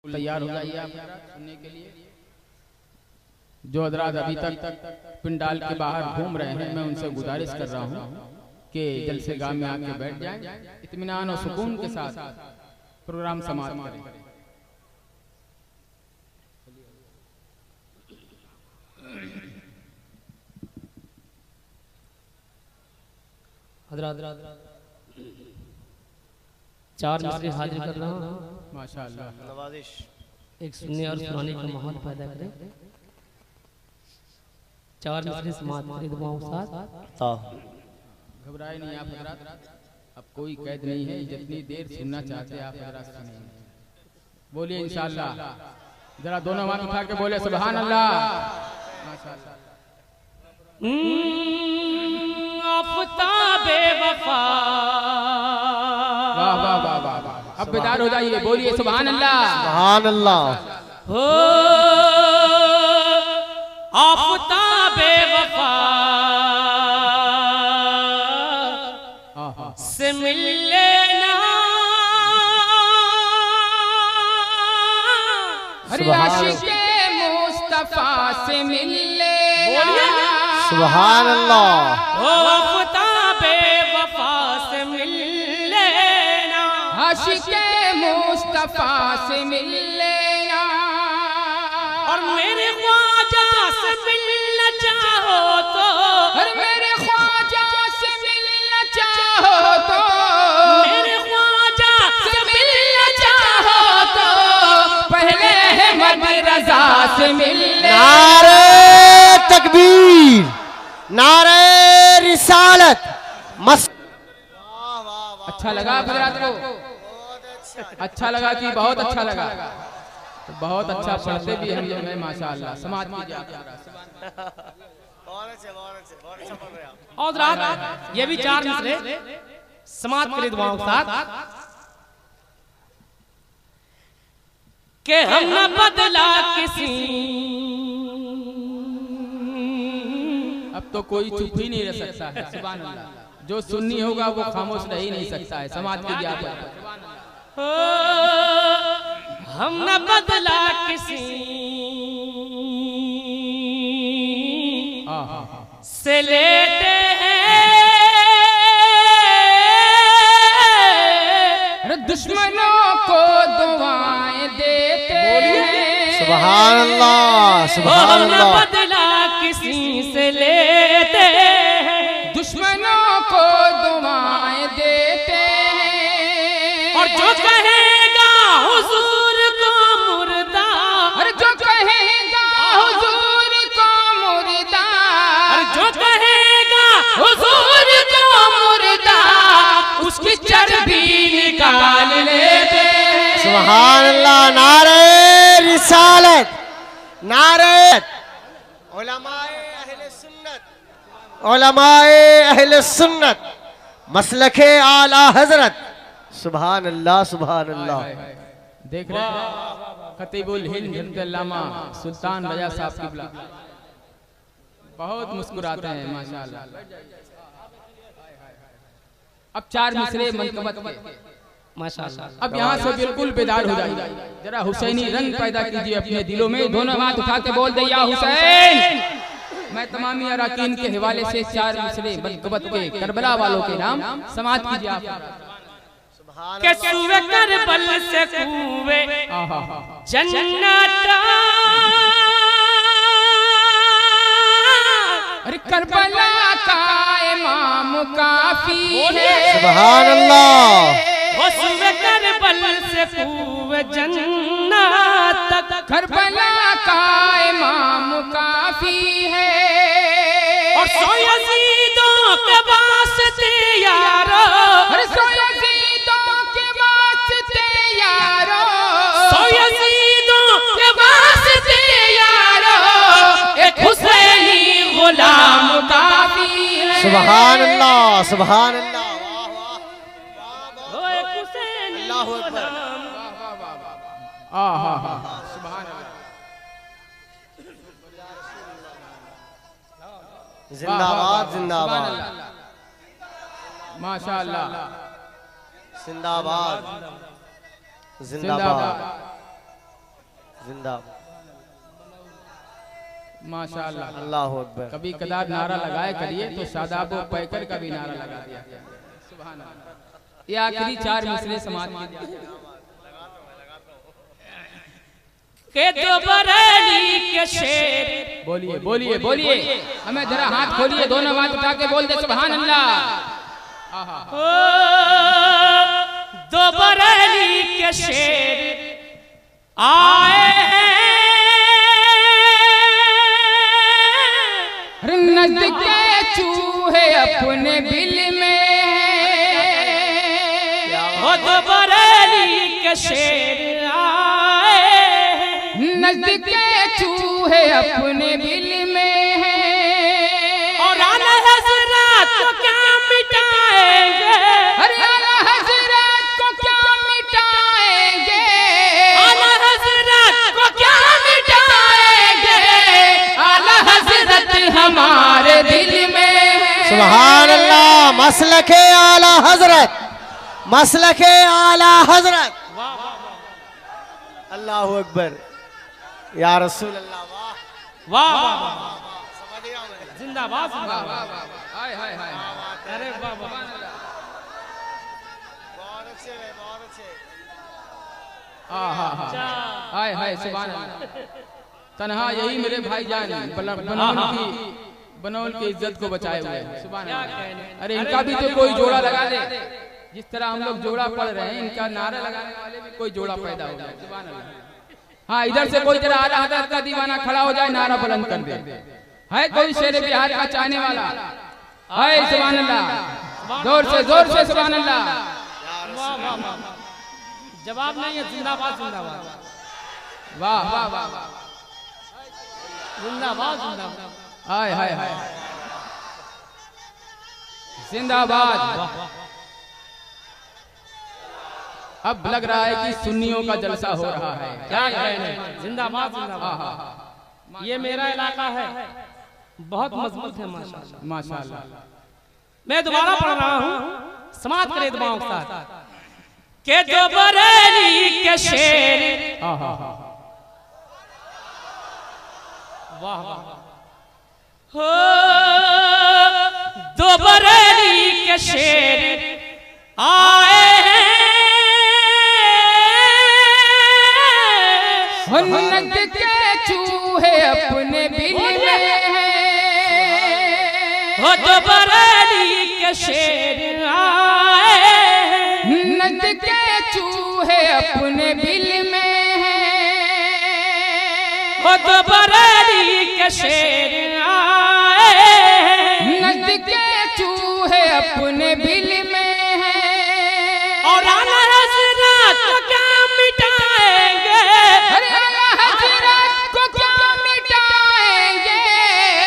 तैयार हो जाइए आप सुनने के लिए। जो हजरात अभी तक पिंडाल के बाहर घूम रहे हैं, मैं उनसे गुजारिश कर रहा हूँ कि जलसे गाह में आके बैठ जाएं, इत्मीनान और सुकून के साथ प्रोग्राम समाप्त करें। चार मिसरे हाजिर कर रहा हूँ। माशाअल्लाह, नवाजिश एक सुनने और सुनाने का माहौल पैदा करें। चार मिसरे समाप्त करें दुआओं के साथ। घबराए नहीं आप हजरात, अब कोई कैद नहीं है। जितनी देर सुनना चाहते आप हजरात सुनिए। बोलिए इंशाअल्लाह। जरा दोनों हाथ उठा के बोले सुभान अल्लाह। माशाअल्लाह। आफताबे वफा, वाह वाह वाह वाह वाह। अब बेदार हो जाइए, बोलिए सुभान अल्लाह। सुभान अल्लाह। हो आफताबे वफा से मिल लेना, अरे आशिक़े मुस्तफा से मिल लेना। सुभान अल्लाह। हो आफताबे वफा से मिल लेना, आशिक़े मुस्तफा से मिल लेना। और मेरे ख्वाजा से मिलना चाहो तो, अरे मेरे ख्वाजा से मिलना चाहो तो, मेरे ख्वाजा से मिलना चाहो तो, पहले है मद रज़ा से मिल लेना। नारे तकबीर, नारे रिसालत। मस्त। अच्छा लगा हजरात को? अच्छा लगा कि बहुत अच्छा लगा? तो बहुत अच्छा पढ़ते भी हम लोग हैं माशाअल्लाह। समाज कीजिए आप हजरात। और रात ये भी चार मिसरे समाप्त करें दुआओं के साथ। के हम न बदला किसी, अब तो कोई चुप ही नहीं रह सकता है। सुभान अल्लाह। जो सुन्नी होगा वो खामोश रह ही नहीं सकता है। समाज कीजिए आप। हो हम न बदला किसी से लेते हैं, अरे दुश्मनों को दुआएं देते हैं। सुभान अल्लाह। सुभान हम न अल्लाह। बदला किसी से लेते हैं, दुश्मनों को दुआएं देते हैं। और जो कहेगा हुजूर को मुर्दा, अरे जो कहेगा हुजूर को मुर्दा, और जो कहेगा हुजूर को मुर्दा, उसकी चर्बी निकाल लेते हैं। सुभान अल्लाह। नारे रिसालत, नारे उलमाए अहले सुन्नत, उलमाए अहले सुन्नत, मसलके आला हजरत। सुभान अल्लाह। सुभान अल्लाह। देख रहे हैं खतीबुल हिंद अल्लामा सुल्तान रजा साहब किबला बहुत मुस्कुराते हैं माशाअल्लाह। अब चार मिसरे मनकबत के माशाअल्लाह। अब यहाँ से बिल्कुल बेदार हो जाइए। जरा हुसैनी रंग पैदा कीजिए अपने दिलों में। दोनों हाथ उठा के बोल दे या हुसैन। मैं तमामी अराकीन के हवाले से चार मिसरे मनकबत के करबला वालों के नाम समाप्त कीजिए आप। के सुवे करबल से कुवे जन्नत, अरे करबला का इमाम काफी है। सुभान अल्लाह। वो सुवे करबल से कुवे जन्नत, करबला का इमाम काफी है। और सो यजीदों के वास्ते यारो, अरे सो यजीदों के वास्ते यारो, सो यजीदों के वास्ते यारो, एक हुसैनी गुलाम काफी है। सुभान अल्लाह। सुभान अल्लाह। ओ एक हुसैनी अल्लाहु अकबर। सुभान अल्लाह। जिंदाबाद। जिंदाबाद। माशाअल्लाह। जिंदाबाद। जिंदाबाद। जिंदाबाद। जिंदाबाद। माशाअल्लाह। अल्लाह अकबर। कभी कदार नारा लगाए करिए तो शादाब व पैकर का भी नारा लगा दिया। सुभान अल्लाह। ये आखिरी 4 मिसरे समाज के दो बरेली के शेर। बोलिए बोलिए बोलिए, हमें जरा हाथ खोलिए, दोनों हाथ उठा के बोल दे सुभान अल्लाह। ओ दो बरेली के शेर आए हैं, नज़दीक चूहे अपने बिल में, ओ दो बरेली के शेर आए, नज़दीक चूहे अपने बिल में हैं, और आला हज़रत को क्या मिटाएंगे, अरे आला हज़रत को क्या मिटाएंगे, आला हज़रत को क्या मिटाएंगे, आला हज़रत हमारे दिल में है। सुभान अल्लाह। मसलके आला हजरत, मसलके आला हजरत। अल्लाह अकबर। या रसूल अल्लाह। वाह वाह वाह, समझ गया मैं। जिंदाबाद जिंदाबाद। हाय हाय हाय, अरे वाह वाह, बहुत अच्छे भाई, बहुत अच्छे। हाय हाय सुभान अल्लाह। तन्हा यही मेरे भाईजान बनौल की इज्जत को बचाए हुए हैं। सुभान अल्लाह। अरे इनका भी तो कोई जोड़ा लगा दे, जिस तरह हम लोग जोड़ा पढ़ रहे हैं, इनका नारा लगाने वाले भी कोई जोड़ा पैदा हो जाए। सुभान अल्लाह। हाँ, इधर से कोई जरा आला हज़रत का दीवाना खड़ा हो जाए, नारा बुलंद कर दे। है कोई शेर बिहार का चाहने वाला? हाय सुभान अल्लाह, जोर से सुभान अल्लाह। वाह वाह वाह, जवाब नहीं है, जिंदाबाद जिंदाबाद वाह वाह वाह, जिंदाबाद जिंदाबाद। हाय हाय हाय, जिंदाबाद। अब लग रहा है कि सुन्नियों का जलसा हो रहा है। क्या कहने, जिंदाबाद जिंदाबाद। ये मेरा इलाका है, बहुत मजबूत है माशाल्लाह माशाल्लाह। मैं दोबारा पढ़ रहा हूँ, समाज करे दुआओं के साथ। के दो बरेली के शेर, वाह वाह, हो दो बरेली के शेर आए हैं, नज़दीक चूहे अपने बिल में हैं, हो दो बरेली के शेर आए हैं, नज़दीक चूहे अपने बिल में हैं, हो दो बरेली के शेर आए हैं, नज़दीक चूहे अपने बिल में हैं, और आला हज़रत को क्या मिटाएंगे, अरे आला हज़रत को क्या मिटाएंगे,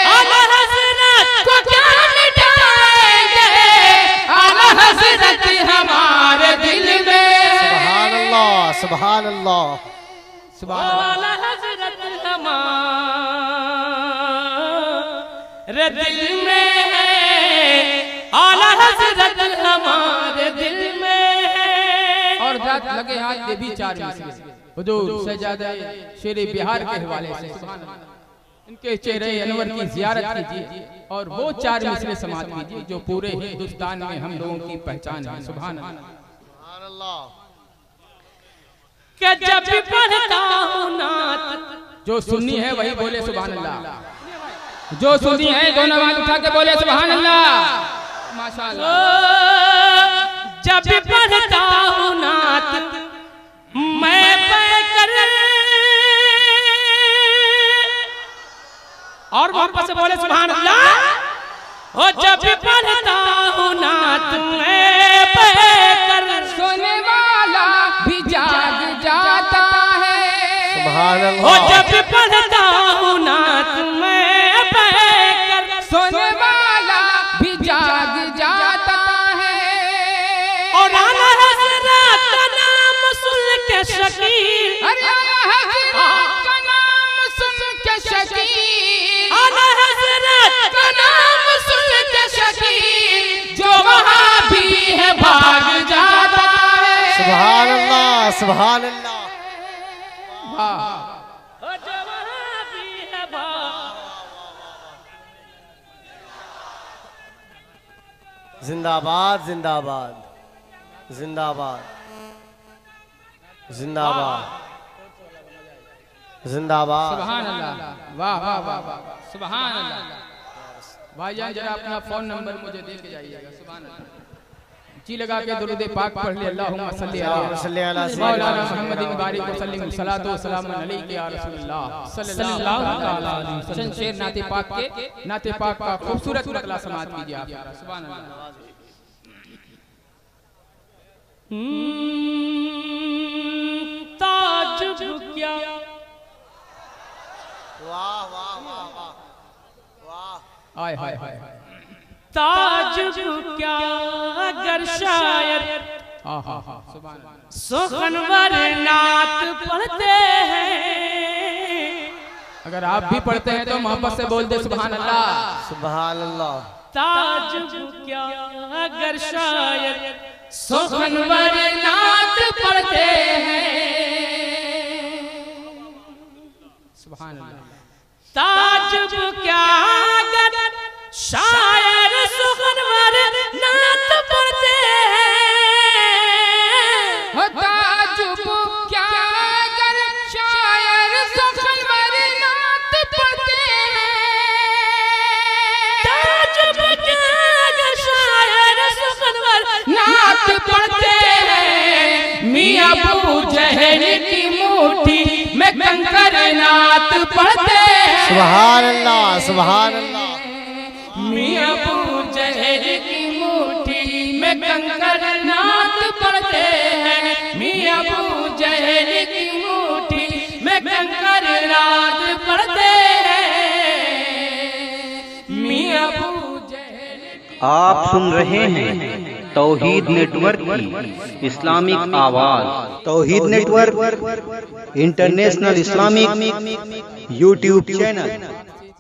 आला हज़रत को क्या मिटाएंगे, आला हज़रत हमारे दिल में। सुभान अल्लाह, सुभान अल्लाह। आला हज़रत हमारे दिल में है, आला हज़रत हमारे दिल में है। और रात लगे हाथ के भी 4 मिसरे हुजूर शहजादे शेर बिहार के हवाले से इनके चेहरे अनवर की जियारत कीजिए और वो 4 मिसरे समात कीजिए जो पूरे हिंदुस्तान में हम लोगों की पहचान है। सुभान अल्लाह। कि जब भी पढ़ता हूँ नात, जो सुन्नी है वही बोले सुभान अल्लाह, जो सुन्नी है दोनों हाथ उठा के बोले सुभान अल्लाह। माशाअल्लाह। जब भी पढ़ता हूँ नात मैं पैकर, और वापस से बोले सुभान अल्लाह। हो जब भी पढ़ता हूँ नात मैं पैकर, सोने वाला भी जाग जाता है। सुभान हो अल्लाह। जब भी पढ़ता हूँ नात मैं पैकर, सोने वाला भी जाग जाता है। और आला हज़रत का नाम सुन के शकीर, अरे आला हज़रत का नाम सुन के शकीर, आला हज़रत का नाम सुन के शकीर, जो वहाँ भी है भाग जाता है। सुभान अल्लाह, सुभान अल्लाह। वाह ओ जवां भी है भाव। जिंदाबाद जिंदाबाद जिंदाबाद जिंदाबाद जिंदाबाद। सुभान अल्लाह, वाह वाह वाह वाह, सुभान अल्लाह। भाईजान जरा अपना फोन नंबर मुझे दे के जाइएगा। सुभान अल्लाह। जी लगा के दुरूद पाक पढ़ ले। अल्लाहुम्मा सल्ली अला मौलाना मुहम्मदिन बारिक वसल्लिम सलातो सलाम अलैका या रसूलल्लाह सल्लल्लाहु तआला अलैहि वसल्लम। शेर नाते पाक के नाते पाक का खूबसूरत नकला समात कीजिए आप। सुभान अल्लाह। ताज क्या वाह वाह वाह वाह वाह। हाय हाय हाय। ताज क्या अगर शायर सुखनवर नात पढ़ते हैं। अगर आप भी पढ़ते हैं तो मोहब्बत से बोल दे सुभान अल्लाह। सुभान अल्लाह। ताज क्या अगर शायर सुखनवर नात पढ़ते हैं। सुभान अल्लाह। ताज क्या अगर शायर सुखनवर नात पढ़ते हैं। ताजुब क्या अगर शायर सुखनवर नात पढ़ते हैं। ताजुब क्या अगर शायर सुखनवर नात पढ़ते हैं। मियां अबू जहल की मुट्ठी में कंकर नात पढ़ते हैं। सुभान अल्लाह सुभान अल्लाह। मियां अबू जहल की मुट्ठी में कंकर नात पढ़ते हैं। मियां अबू जहल की मुट्ठी में कंकर नात पढ़ते हैं। मियां अबू जहल। आप सुन रहे हैं तौहीद नेटवर्क की इस्लामिक आवाज। Tauheed network international Islamic YouTube channel.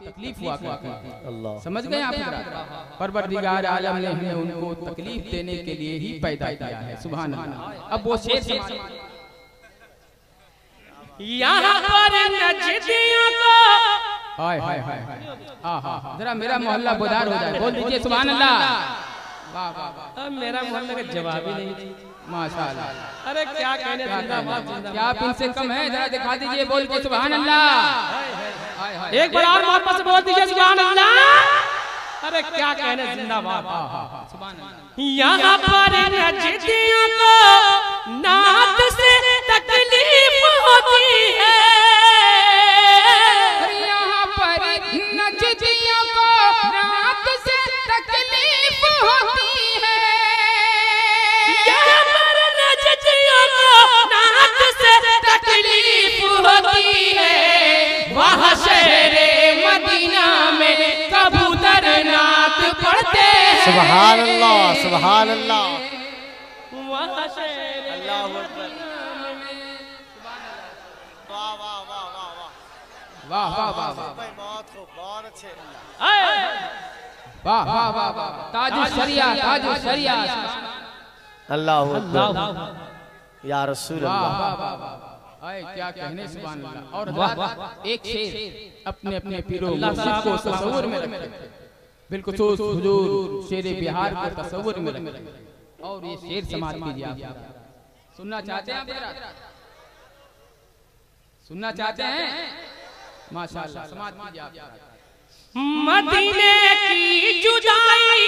तकलीफ हुआ करती थी। अल्लाह। समझ गए आप? परवरदिगार आलम ने हमें उनको तकलीफ देने के लिए ही पैदा किया है। सुभान अल्लाह। अब वो शेर यहाँ पर नजदियों को हाय हाय हाय हाय। जरा मेरा मोहल्ला बुदार हो जाए, बोल दीजिए सुभान अल्लाह। वाह वाह वाह। अब मेरा मोहल्ले का जवाब ही नहीं। माशाअल्लाह। अरे क्या कहने, जिंदाबाद क्या आप इनसे कम है? जरा दिखा दीजिए बोल के सुभान अल्लाह। एक बार और मोहब्बत से बोल दीजिए सुभान अल्लाह। अरे क्या कहने, जिंदाबाद। यहाँ पर नजदियों को नात से तकलीफ होती है। यहाँ पर नजदियों को नात से तकलीफ होती है। यहाँ पर नजदियों को नात से तकलीफ होती है। वहाँ शहरे मदीना में कबूतर नात पढ़ते हैं। सुभान अल्लाह सुभान अल्लाह। वहाँ शहरे अल्लाहु अकबर। वाह वाह वाह वाह वाह वाह वाह वाह वाह भाई, बहुत खूब, बहुत अच्छे। वाह वाह वाह वाह। ताजु शरिया ताजु शरिया। अल्लाहु अकबर या रसूल वाह अल्लाह। वाह वाह वाह। आए क्या कहने सुभान अल्लाह। और हज़रात एक शेर अपने अपने पीरो मुर्शिद को तसव्वुर में रखे। बिल्कुल हुजूर शेर बिहार को तसव्वुर में रखे। और ये शेर समात कीजिए आप। सुनना चाहते हैं आप? जरा सुनना चाहते हैं? माशाअल्लाह समात कीजिए आप। मदीने की जुदाई।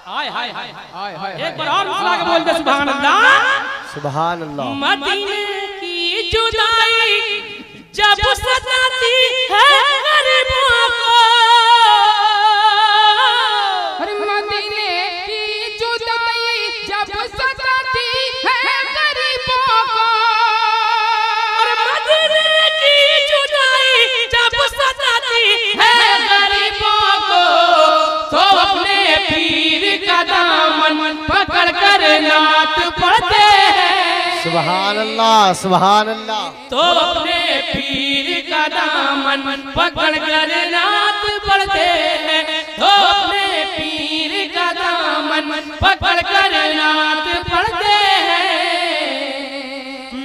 हाय हाय हाय हाय हाय। एक बार और मुस्कुरा के बोल दे सुभान अल्लाह। सुभान अल्लाह। मदीने की जुदाई जब सताती है गरीबों को। मदीने की जुदाई जब सताती है गरीबों को। मदीने की जुदाई जब सताती है गरीबों को। तो अपने पीर का दामन पकड़ कर नात पढ़ते हैं। सुभान अल्लाह सुभान अल्लाह। तो अपने पीर का दामन पकड़ कर नात पढ़ते हैं। तो अपने पीर का दामन पकड़ कर नात पढ़ते हैं।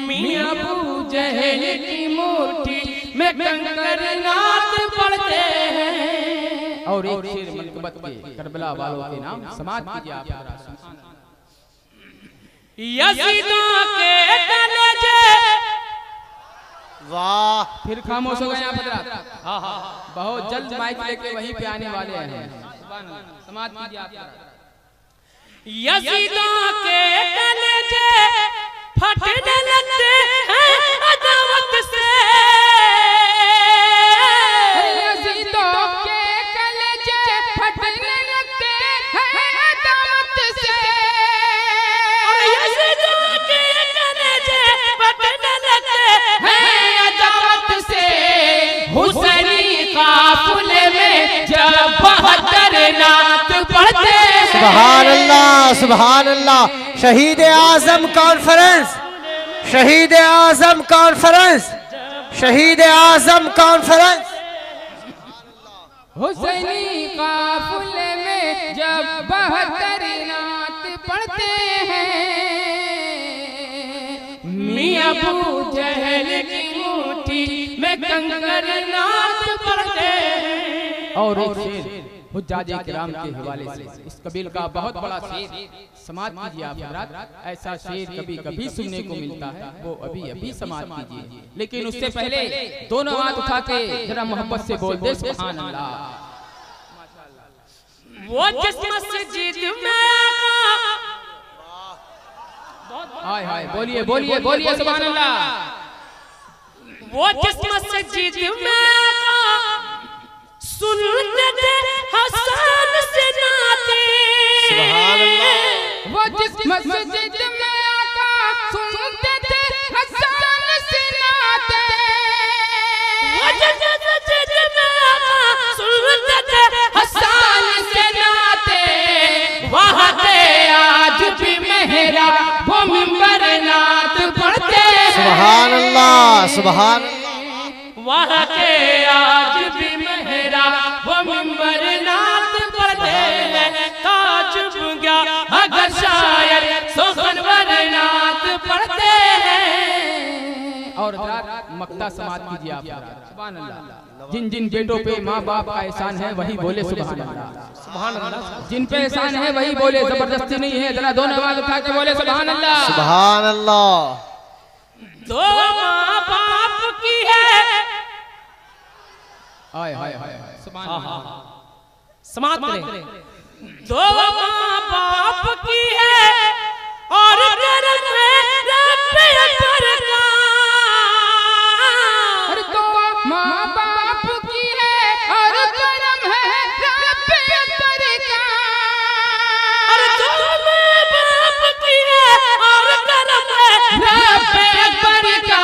मियां अबू जहल की मुट्ठी में कंकर नाथ पढ़ते हैं। और एक शेर मनकबत के करबला वालों के नाम समाज कीजिए आप जरा। यजीदों के कलेजे। वाह, फिर खामोश हो गए आप हजरात। बहुत जल्द माइक लेके वहीं पे आने वाले हैं। समाज कीजिए आप जरा। यजीदों के कलेजे फटने लगते हैं अदावत से। यजीदों के कलेजे फटने लगते हैं अदावत से। यजीदों के कलेजे फटने लगते हैं अदावत से। हुसैनी काफिले में जब 72 नात पढ़ते हैं। सुभान अल्लाह, सुभान अल्लाह। शहीद आजम कॉन्फ्रेंस, शहीद आजम कॉन्फ्रेंस, शहीद आजम कॉन्फ्रेंस। हुसैनी काफिले में जब 72 नात पढ़ते हैं। मियां अबू जहल की मुट्ठी में कंकर नाथ पढ़ते हैं। और एक शेर हुज्जाजे किराम के हवाले से इस कबील का बहुत बड़ा शेर समाज कीजिए आप हजरात। ऐसा शेर कभी कभी सुनने को मिलता है, वो अभी अभी समाज कीजिए। लेकिन उससे पहले दोनों हाथ उठा के जरा मोहब्बत से बोल दे सुभान अल्लाह। वो जिस मस्जिद में हाय हाय बोलिए बोलिए बोलिए सुभान अल्लाह। वो जिस मस्जिद में सुनते थे हसन से नाते। सुभान अल्लाह। वो जिस मस्जिद में आका सुनते थे हसन से नाते। वो जिस मस्जिद में आका सुनते थे हसन से नाते। वहाँ पे आज भी मेहरा वो मिंबर नात पढ़ते हैं। सुभान अल्लाह, सुभान अल्लाह। वहाँ के आज भी मेहरा वो मिंबर नात पढ़ते हैं। ताजुब गया अगर शायर सुखनवर नात पढ़ते हैं। और मक्ता समाज कीजिए आप सुभान अल्लाह। जिन जिन बेटों पे माँ बाप का एहसान है वही बोले सुभान अल्लाह। सुभान अल्लाह। जिन पे एहसान है वही बोले, जबरदस्ती नहीं है। जरा दोनों आवाज उठा के बोले सुभान अल्लाह। सुभान अल्लाह। दो माँ बाप की है। हाय हाय हाय सुभान अल्लाह। समाप्त करें। दो माँ बाप की है और करम है रब अकबर का। दो माँ बाप की है और करम है रब अकबर का। दो माँ बाप की है और करम है रब अकबर का।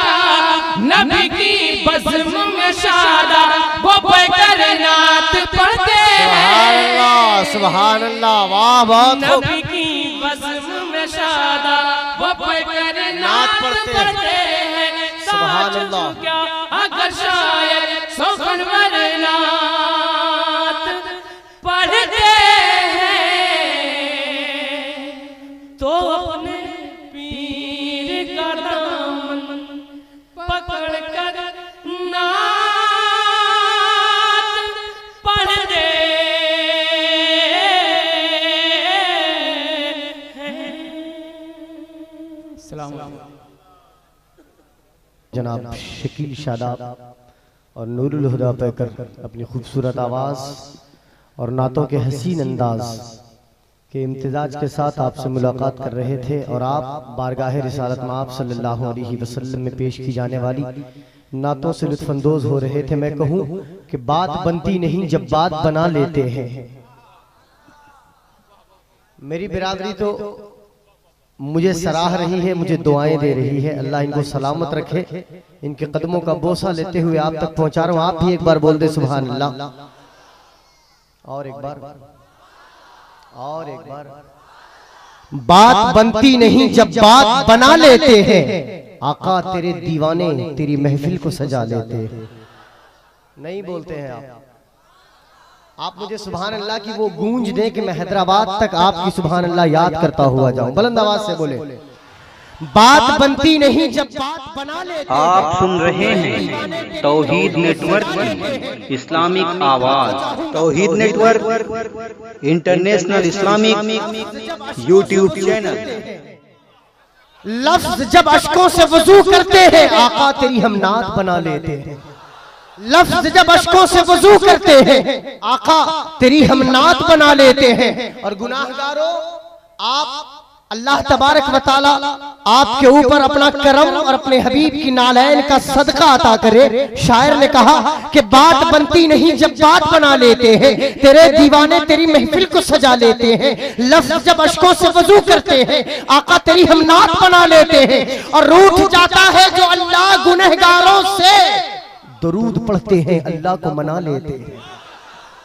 नबी की बज़्म में शादा वो पैकर नात पढ़ते हैं। सुभान अल्लाह, वाह बहुत खूब। नबी की बज़्म में शादा वो पैकर नात पढ़ते हैं। सुभान अल्लाह। क्या अगर शायर सुखनवर नात पढ़ते हैं तो अपने पीर का दामन पकड़ कर नात पढ़ दे। जनाब शकील शादाब और नूरुल हुदा पैकर अपनी खूबसूरत आवाज़ और नातों के हसीन अंदाज के इम्तिजाज के साथ आपसे मुलाकात कर रहे थे। और आप बारगाह रिसालत में आप सल्लल्लाहु अलैहि वसल्लम में पेश की जाने वाली नातों से लुत्फानंदोज हो रहे थे। मैं कहूँ कि बात बनती नहीं जब बात बना लेते हैं। मेरी बिरादरी तो मुझे सराह रही है, मुझे दुआएं दे रही है। अल्लाह इनको सलामत रखे। इनके कदमों का बोसा लेते हुए आप तक पहुंचा रहा हूं। आप भी एक बार बोल दे सुभान अल्लाह। और एक बार, और एक बार। बात बनती नहीं जब बात बना लेते हैं। आका तेरे दीवाने तेरी महफिल को सजा लेते हैं। नहीं बोलते हैं आप मुझे सुभान अल्लाह की वो गूंज दें कि मैं हैदराबाद तक आपकी सुभान अल्लाह याद करता हुआ जाऊं। बुलंद आवाज से बोले। बात बनती नहीं जब बात बना लेते। आप सुन रहे हैं तौहीद नेटवर्क की इस्लामिक आवाज। Tauheed network international Islamic YouTube channel. लफ्ज जब अश्कों से वजू करते हैं आका तेरी हम नात बना लेते हैं। लफ्ज जब अश्कों से वजू करते हैं आका तेरी हम नात बना लेते हैं। और गुनाहगारों, आप अल्लाह तबारक व तआला आपके ऊपर अपना करम और अपने हबीब की नालैन का सदका अता करे। शायर ने कहा कि बात बनती नहीं जब बात बना लेते हैं, तेरे दीवाने तेरी महफिल को सजा लेते हैं। लफ्ज जब अश्कों से वजू करते हैं आका तेरी हम नात बना लेते हैं। और रूठ जाता है जो अल्लाह गुनहगारों से दरूद पढ़ते हैं अल्लाह को मना लेते हैं।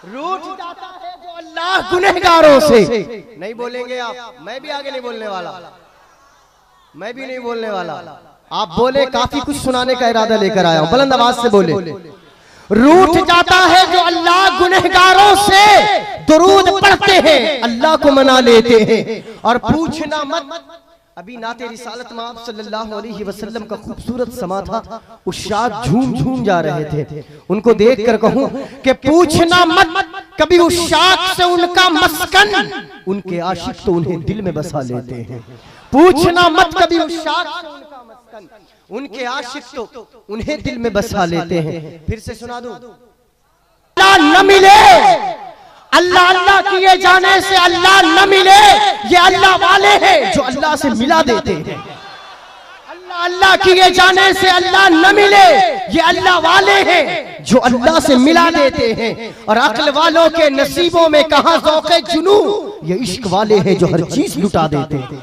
रूठ जाता है जो अल्लाह गुनहगारों से। नहीं बोलेंगे आप, मैं भी आगे नहीं बोलने वाला, मैं भी नहीं बोलने वाला। आप बोले, काफी कुछ सुनाने का इरादा लेकर आया हूं, बुलंद आवाज से बोले। रूठ जाता है जो अल्लाह गुनहगारों से दरूद पढ़ते हैं अल्लाह को मना लेते हैं। और पूछना मत, अभी नाते रिसालत में आप सल्लल्लाहु अलैहि वसल्लम का खूबसूरत समा था, उशाक झूम झूम जा रहे थे। उनको देखकर कहूं कि पूछना मत, कभी उशाक से उनका मस्कन, उनके आशिक तो उन्हें दिल में बसा लेते हैं। पूछना मत, कभी उशाक से उनका मस्कन, उनके आशिक तो उन्हें दिल में बसा लेते हैं। फिर से सुना दूं, अल्लाह न मिले, अल्लाह अल्लाह किए जाने से अल्लाह न मिले, ये अल्लाह वाले हैं जो अल्लाह से मिला देते हैं। अल्लाह अल्लाह किए जाने से अल्लाह न मिले, ये अल्लाह वाले हैं जो अल्लाह से मिला देते हैं। और अक्ल वालों के नसीबों में कहां ज़ौक़े जुनू, ये इश्क वाले हैं जो हर चीज लुटा देते हैं।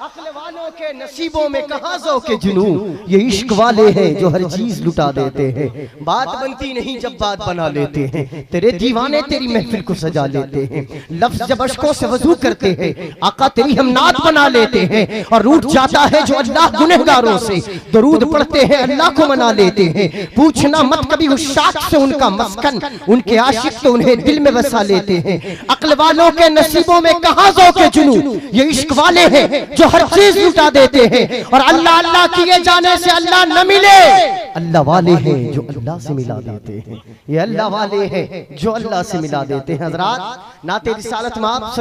अक्ल वालों के नसीबों में कहां ज़ौक़े जुनू, ये इश्क वाले हैं जो हर चीज लुटा देते हैं। बात बनती नहीं जब बात बना लेते हैं, तेरे दीवाने तेरी महफिल को सजा लेते हैं। लफ्ज जब अश्कों से वजू करते हैं आका तेरी हम नात बना लेते हैं। और रूठ जाता है जो अल्लाह गुनहगारों से दरूद पढ़ते हैं अल्लाह को मना लेते हैं। पूछना मत, कभी उशाक से उनका मस्कन, उनके आशिक तो उन्हें दिल में बसा लेते हैं। अक्ल वालों के नसीबों में कहां ज़ौक़े जुनू, ये इश्क वाले हैं जो हर चीज लुटा देते हैं। और अल्लाह अल्लाह किए जाने से अल्लाह न मिले, अल्लाह वाले हैं जो अल्लाह से मिला देते हैं। ये अल्लाह वाले हैं जो अल्लाह से मिला देते हैं। हज़रात, नाते रिसालत में आप